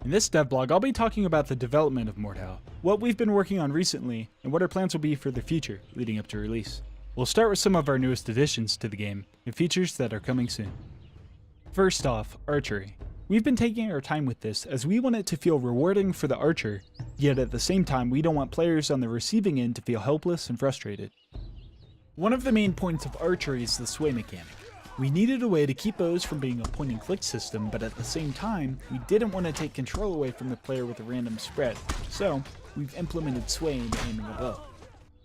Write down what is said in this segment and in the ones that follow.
In this dev blog, I'll be talking about the development of Mordhau, what we've been working on recently, and what our plans will be for the future leading up to release. We'll start with some of our newest additions to the game, and features that are coming soon. First off, archery. We've been taking our time with this as we want it to feel rewarding for the archer, yet at the same time we don't want players on the receiving end to feel helpless and frustrated. One of the main points of archery is the sway mechanic. We needed a way to keep bows from being a point and click system, but at the same time, we didn't want to take control away from the player with a random spread, so we've implemented sway in aiming a bow.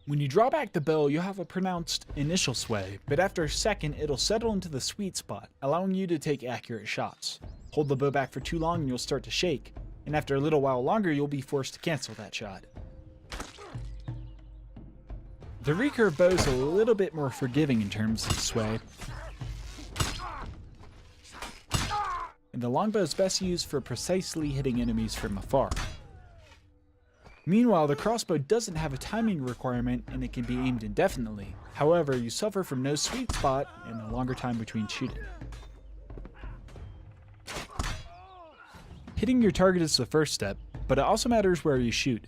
When you draw back the bow, you'll have a pronounced initial sway, but after a second it'll settle into the sweet spot, allowing you to take accurate shots. Hold the bow back for too long and you'll start to shake, and after a little while longer you'll be forced to cancel that shot. The recurve bow is a little bit more forgiving in terms of sway, and the longbow is best used for precisely hitting enemies from afar. Meanwhile, the crossbow doesn't have a timing requirement and it can be aimed indefinitely. However, you suffer from no sweet spot and a longer time between shooting. Hitting your target is the first step, but it also matters where you shoot.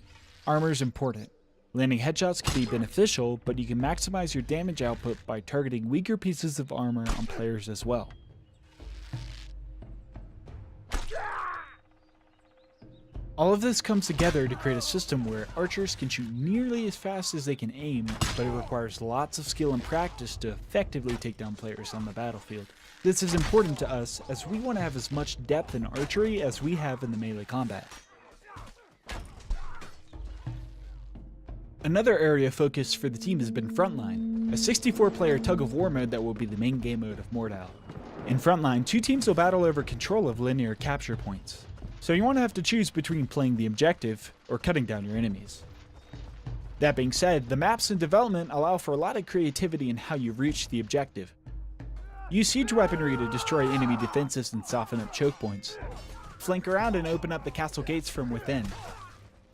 Armor is important. Landing headshots can be beneficial, but you can maximize your damage output by targeting weaker pieces of armor on players as well. All of this comes together to create a system where archers can shoot nearly as fast as they can aim, but it requires lots of skill and practice to effectively take down players on the battlefield. This is important to us as we want to have as much depth in archery as we have in the melee combat. Another area of focus for the team has been Frontline, a 64-player tug-of-war mode that will be the main game mode of Mordhau. In Frontline, two teams will battle over control of linear capture points. So you won't have to choose between playing the objective or cutting down your enemies. That being said, the maps in development allow for a lot of creativity in how you reach the objective. Use siege weaponry to destroy enemy defenses and soften up choke points. Flank around and open up the castle gates from within.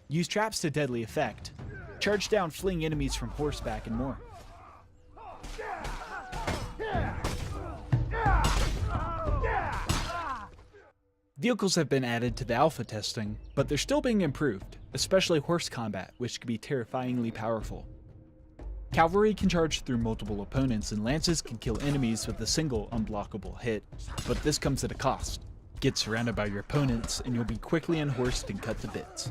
Use traps to deadly effect. Charge down fleeing enemies from horseback and more. Vehicles have been added to the alpha testing, but they're still being improved, especially horse combat, which can be terrifyingly powerful. Cavalry can charge through multiple opponents, and lances can kill enemies with a single unblockable hit, but this comes at a cost. Get surrounded by your opponents, and you'll be quickly unhorsed and cut to bits.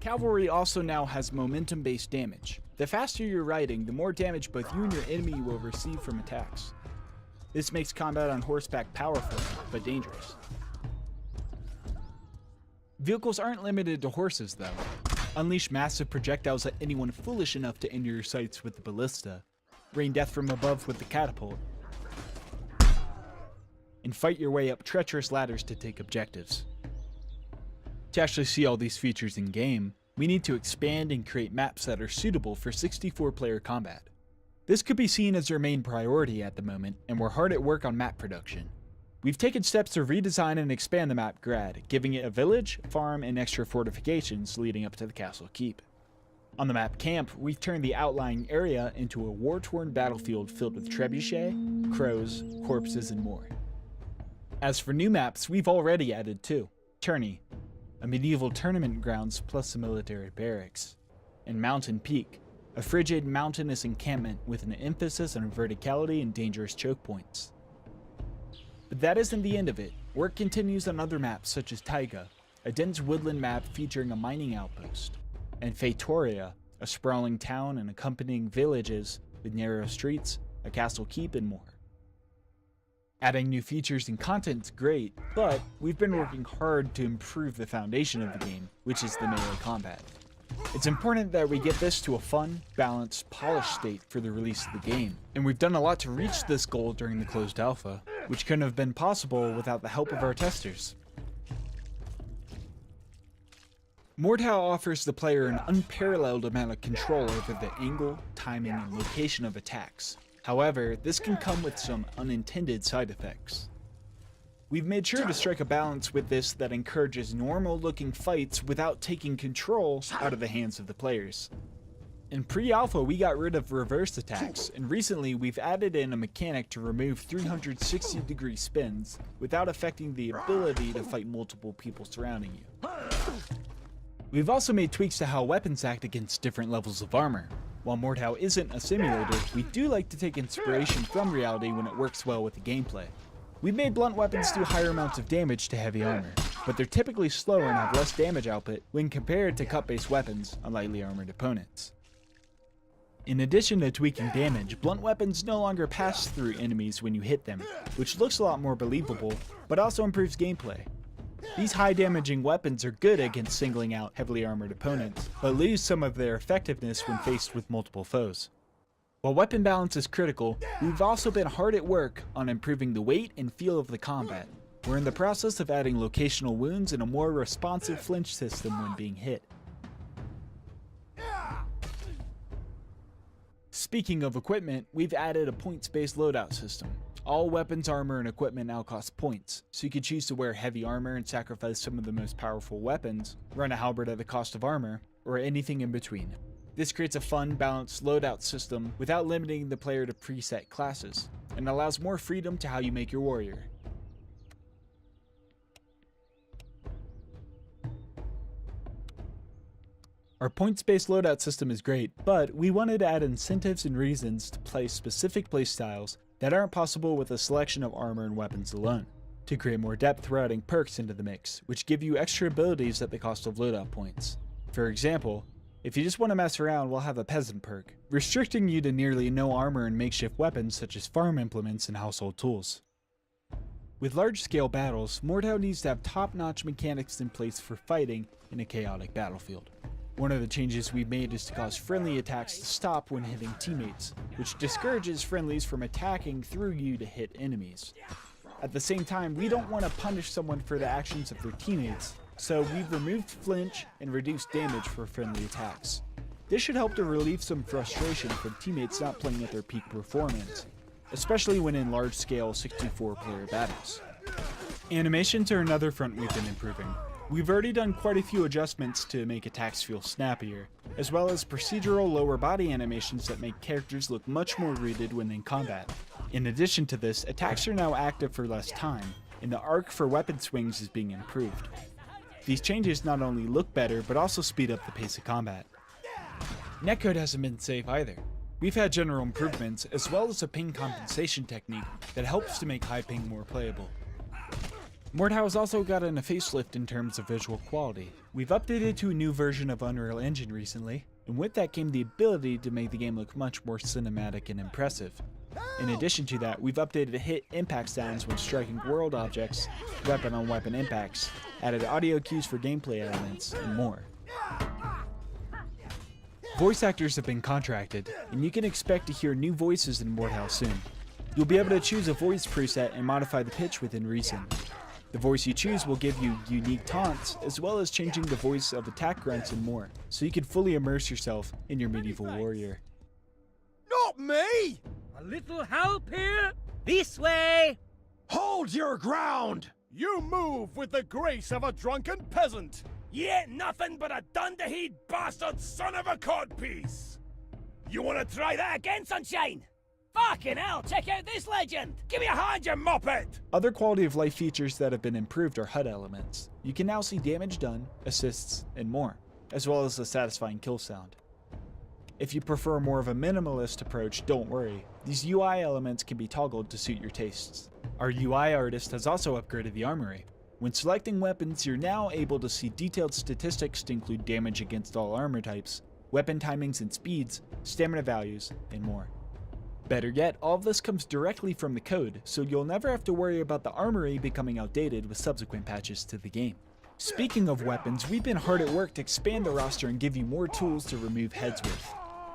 Cavalry also now has momentum-based damage. The faster you're riding, the more damage both you and your enemy will receive from attacks. This makes combat on horseback powerful, but dangerous. Vehicles aren't limited to horses though. Unleash massive projectiles at anyone foolish enough to enter your sights with the ballista, rain death from above with the catapult, and fight your way up treacherous ladders to take objectives. To actually see all these features in game, we need to expand and create maps that are suitable for 64-player combat. This could be seen as our main priority at the moment, and we're hard at work on map production. We've taken steps to redesign and expand the map Grad, giving it a village, farm, and extra fortifications leading up to the castle keep. On the map Camp, we've turned the outlying area into a war-torn battlefield filled with trebuchet, crows, corpses, and more. As for new maps, we've already added two: Tourney, a medieval tournament grounds plus a military barracks, and Mountain Peak, a frigid mountainous encampment with an emphasis on verticality and dangerous choke points. But that isn't the end of it. Work continues on other maps such as Taiga, a dense woodland map featuring a mining outpost, and Feitoria, a sprawling town and accompanying villages with narrow streets, a castle keep, and more. Adding new features and content is great, but we've been working hard to improve the foundation of the game, which is the melee combat. It's important that we get this to a fun, balanced, polished state for the release of the game, and we've done a lot to reach this goal during the closed alpha, which couldn't have been possible without the help of our testers. Mordhau offers the player an unparalleled amount of control over the angle, timing, and location of attacks. However, this can come with some unintended side effects. We've made sure to strike a balance with this that encourages normal-looking fights without taking control out of the hands of the players. In pre-alpha, we got rid of reverse attacks, and recently we've added in a mechanic to remove 360-degree spins without affecting the ability to fight multiple people surrounding you. We've also made tweaks to how weapons act against different levels of armor. While Mordhau isn't a simulator, we do like to take inspiration from reality when it works well with the gameplay. We've made blunt weapons do higher amounts of damage to heavy armor, but they're typically slower and have less damage output when compared to cut-based weapons on lightly armored opponents. In addition to tweaking damage, blunt weapons no longer pass through enemies when you hit them, which looks a lot more believable, but also improves gameplay. These high damaging weapons are good against singling out heavily armored opponents, but lose some of their effectiveness when faced with multiple foes. While weapon balance is critical, we've also been hard at work on improving the weight and feel of the combat. We're in the process of adding locational wounds and a more responsive flinch system when being hit. Speaking of equipment, we've added a points-based loadout system. All weapons, armor, and equipment now cost points, so you can choose to wear heavy armor and sacrifice some of the most powerful weapons, run a halberd at the cost of armor, or anything in between. This creates a fun, balanced loadout system without limiting the player to preset classes, and allows more freedom to how you make your warrior. Our points-based loadout system is great, but we wanted to add incentives and reasons to play specific playstyles that aren't possible with a selection of armor and weapons alone, to create more depth we're adding perks into the mix, which give you extra abilities at the cost of loadout points. For example, if you just want to mess around, we'll have a peasant perk, restricting you to nearly no armor and makeshift weapons such as farm implements and household tools. With large-scale battles, Mordhau needs to have top-notch mechanics in place for fighting in a chaotic battlefield. One of the changes we've made is to cause friendly attacks to stop when hitting teammates, which discourages friendlies from attacking through you to hit enemies. At the same time, we don't want to punish someone for the actions of their teammates, so we've removed flinch and reduced damage for friendly attacks. This should help to relieve some frustration from teammates not playing at their peak performance, especially when in large-scale 64-player battles. Animations are another front we've been improving. We've already done quite a few adjustments to make attacks feel snappier, as well as procedural lower body animations that make characters look much more rooted when in combat. In addition to this, attacks are now active for less time, and the arc for weapon swings is being improved. These changes not only look better, but also speed up the pace of combat. Netcode hasn't been safe either. We've had general improvements, as well as a ping compensation technique that helps to make high ping more playable. Mordhau has also gotten a facelift in terms of visual quality. We've updated to a new version of Unreal Engine recently, and with that came the ability to make the game look much more cinematic and impressive. In addition to that, we've updated hit impact sounds when striking world objects, weapon-on-weapon impacts, added audio cues for gameplay elements, and more. Voice actors have been contracted, and you can expect to hear new voices in Mordhau soon. You'll be able to choose a voice preset and modify the pitch within reason. The voice you choose will give you unique taunts, as well as changing the voice of attack grunts and more, so you can fully immerse yourself in your medieval warrior. Not me! A little help here? This way! Hold your ground! You move with the grace of a drunken peasant! You ain't nothing but a dunderhead bastard son of a codpiece! You wanna try that again, Sunshine? Fucking hell, check out this legend! Give me a hand, you muppet! Other quality of life features that have been improved are HUD elements. You can now see damage done, assists, and more, as well as a satisfying kill sound. If you prefer more of a minimalist approach, don't worry. These UI elements can be toggled to suit your tastes. Our UI artist has also upgraded the armory. When selecting weapons, you're now able to see detailed statistics to include damage against all armor types, weapon timings and speeds, stamina values, and more. Better yet, all of this comes directly from the code, so you'll never have to worry about the armory becoming outdated with subsequent patches to the game. Speaking of weapons, we've been hard at work to expand the roster and give you more tools to remove heads with.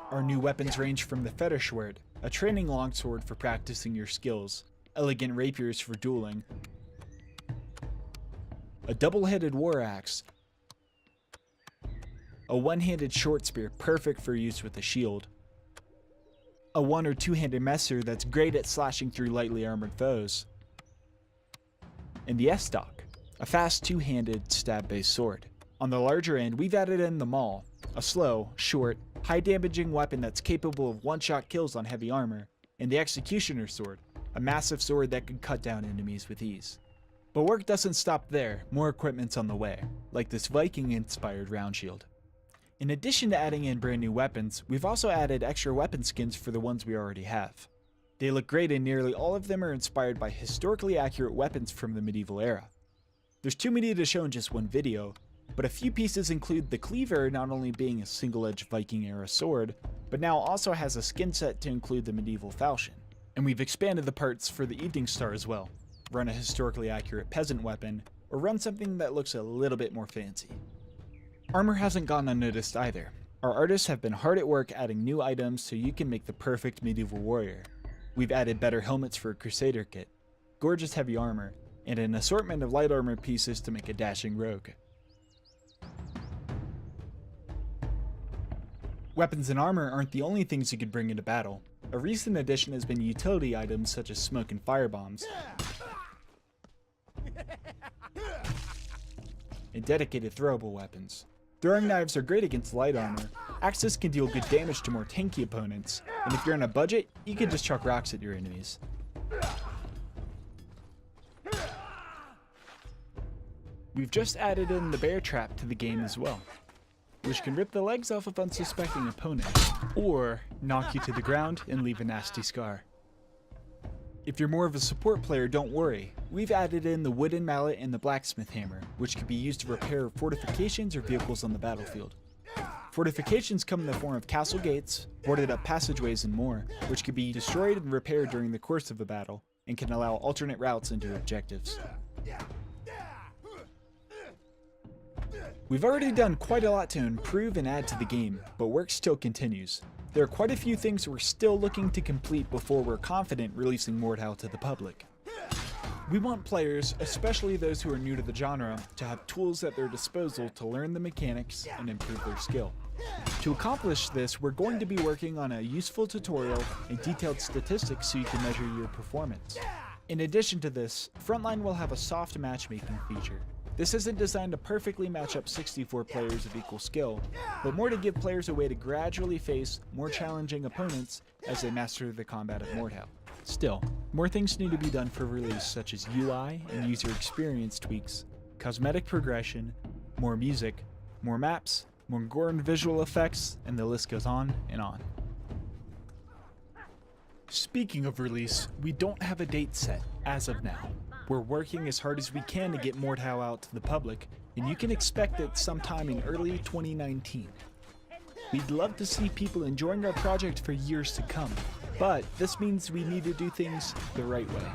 Our new weapons range from the fetish sword, a training longsword for practicing your skills, elegant rapiers for dueling, a double-headed war axe, a one-handed short spear perfect for use with a shield, a one- or two-handed messer that's great at slashing through lightly armored foes, and the S-stock, a fast two-handed stab-based sword. On the larger end, we've added in the maul, a slow, short, high damaging weapon that's capable of one-shot kills on heavy armor, and the Executioner's Sword, a massive sword that can cut down enemies with ease. But work doesn't stop there, more equipment's on the way, like this Viking-inspired round shield. In addition to adding in brand new weapons, we've also added extra weapon skins for the ones we already have. They look great and nearly all of them are inspired by historically accurate weapons from the medieval era. There's too many to show in just one video, but a few pieces include the cleaver not only being a single-edged Viking era sword, but now also has a skin set to include the medieval falchion. And we've expanded the parts for the Evening Star as well. Run a historically accurate peasant weapon, or run something that looks a little bit more fancy. Armor hasn't gone unnoticed either. Our artists have been hard at work adding new items so you can make the perfect medieval warrior. We've added better helmets for a Crusader kit, gorgeous heavy armor, and an assortment of light armor pieces to make a dashing rogue. Weapons and armor aren't the only things you could bring into battle. A recent addition has been utility items such as smoke and fire bombs, and dedicated throwable weapons. Throwing knives are great against light armor, axes can deal good damage to more tanky opponents, and if you're on a budget, you can just chuck rocks at your enemies. We've just added in the bear trap to the game as well, which can rip the legs off of unsuspecting opponents, or knock you to the ground and leave a nasty scar. If you're more of a support player, don't worry. We've added in the wooden mallet and the blacksmith hammer, which can be used to repair fortifications or vehicles on the battlefield. Fortifications come in the form of castle gates, boarded up passageways and more, which can be destroyed and repaired during the course of a battle, and can allow alternate routes into objectives. We've already done quite a lot to improve and add to the game, but work still continues. There are quite a few things we're still looking to complete before we're confident releasing Mordhau to the public. We want players, especially those who are new to the genre, to have tools at their disposal to learn the mechanics and improve their skill. To accomplish this, we're going to be working on a useful tutorial and detailed statistics so you can measure your performance. In addition to this, Frontline will have a soft matchmaking feature. This isn't designed to perfectly match up 64 players of equal skill, but more to give players a way to gradually face more challenging opponents as they master the combat of Mordhau. Still, more things need to be done for release, such as UI and user experience tweaks, cosmetic progression, more music, more maps, more gore and visual effects, and the list goes on and on. Speaking of release, we don't have a date set as of now. We're working as hard as we can to get Mordhau out to the public, and you can expect it sometime in early 2019. We'd love to see people enjoying our project for years to come, but this means we need to do things the right way.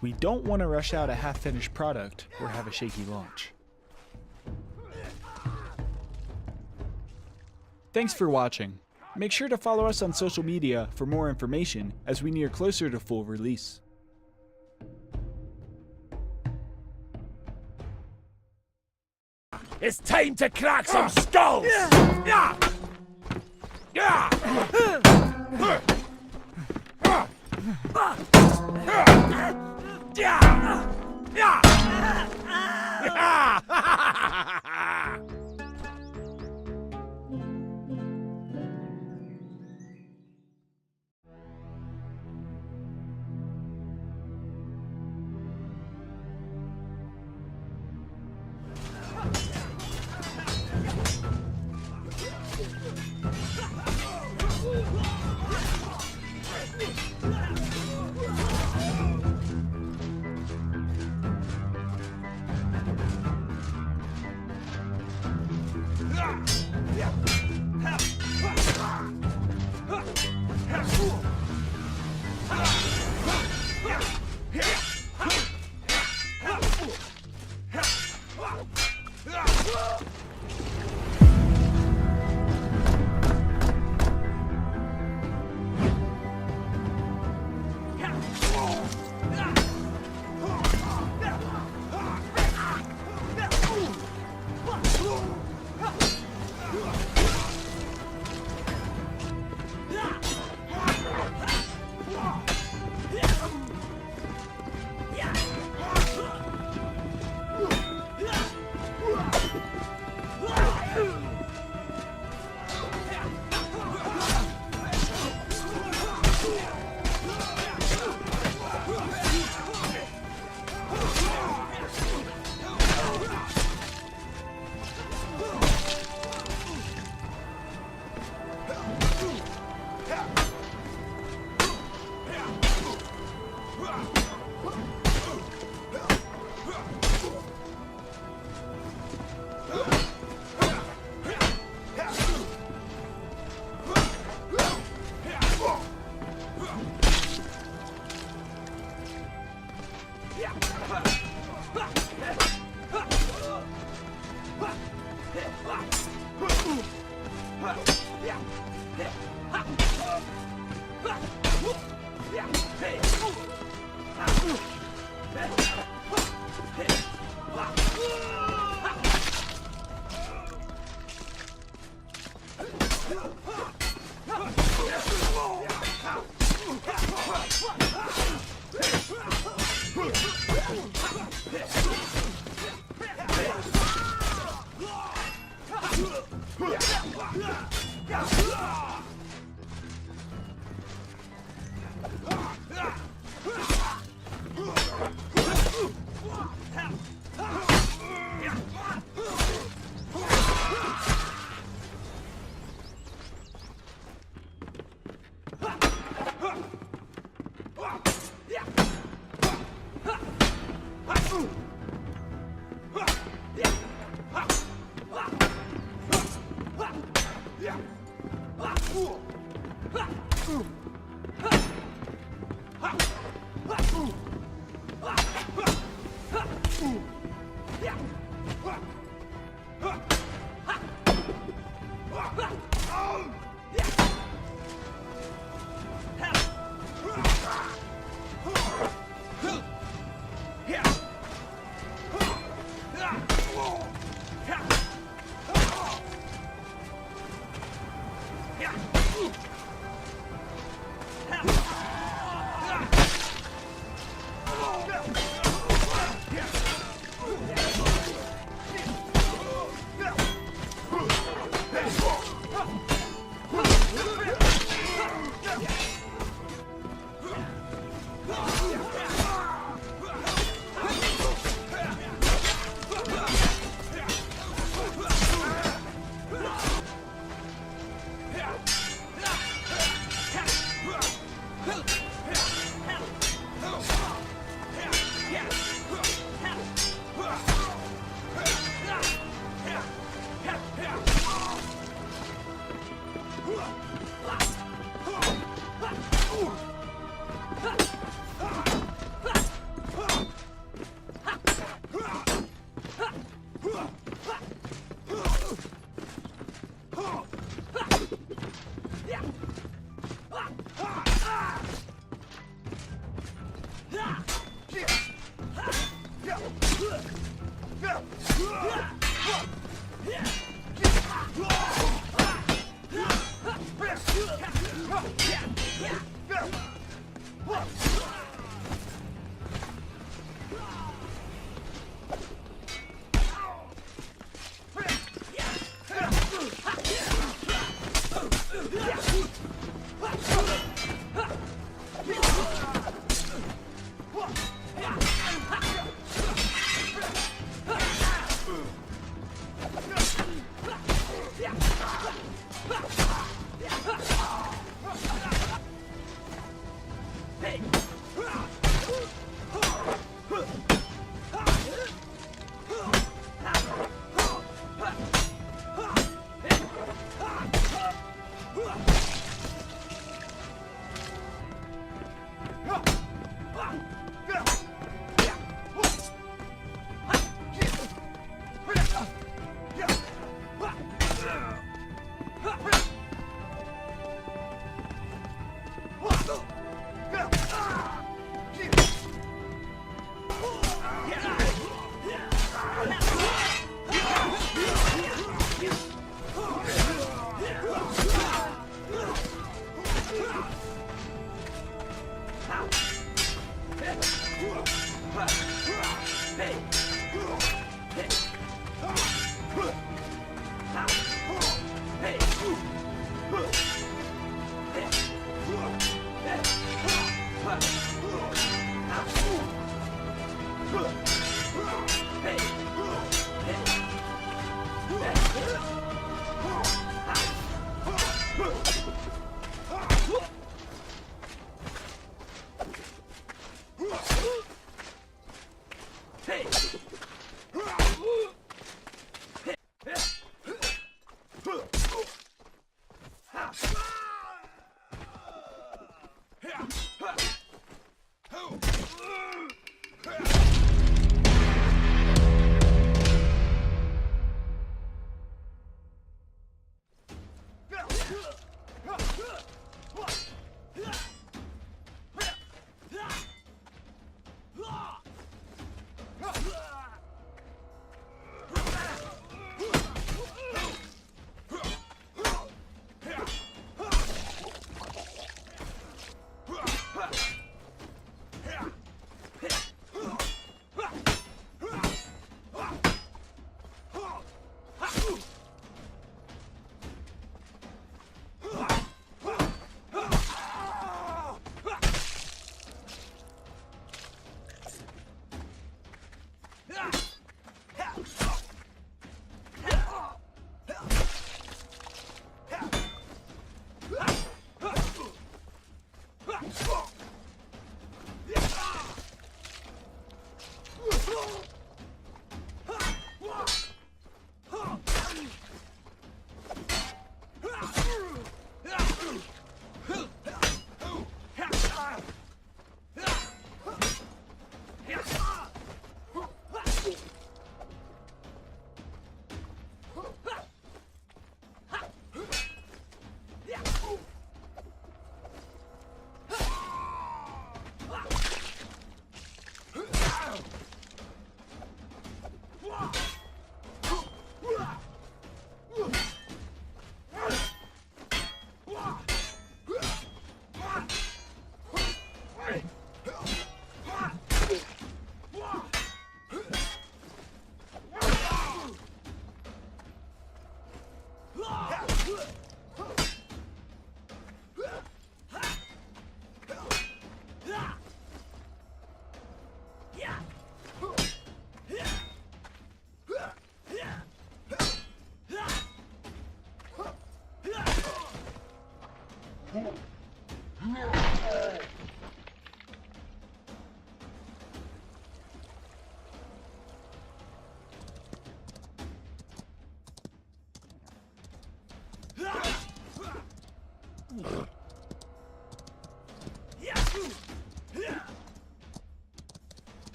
We don't want to rush out a half-finished product or have a shaky launch. Thanks for watching. Make sure to follow us on social media for more information as we near closer to full release. It's time to crack some skulls! Yeah!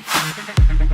Sunshine!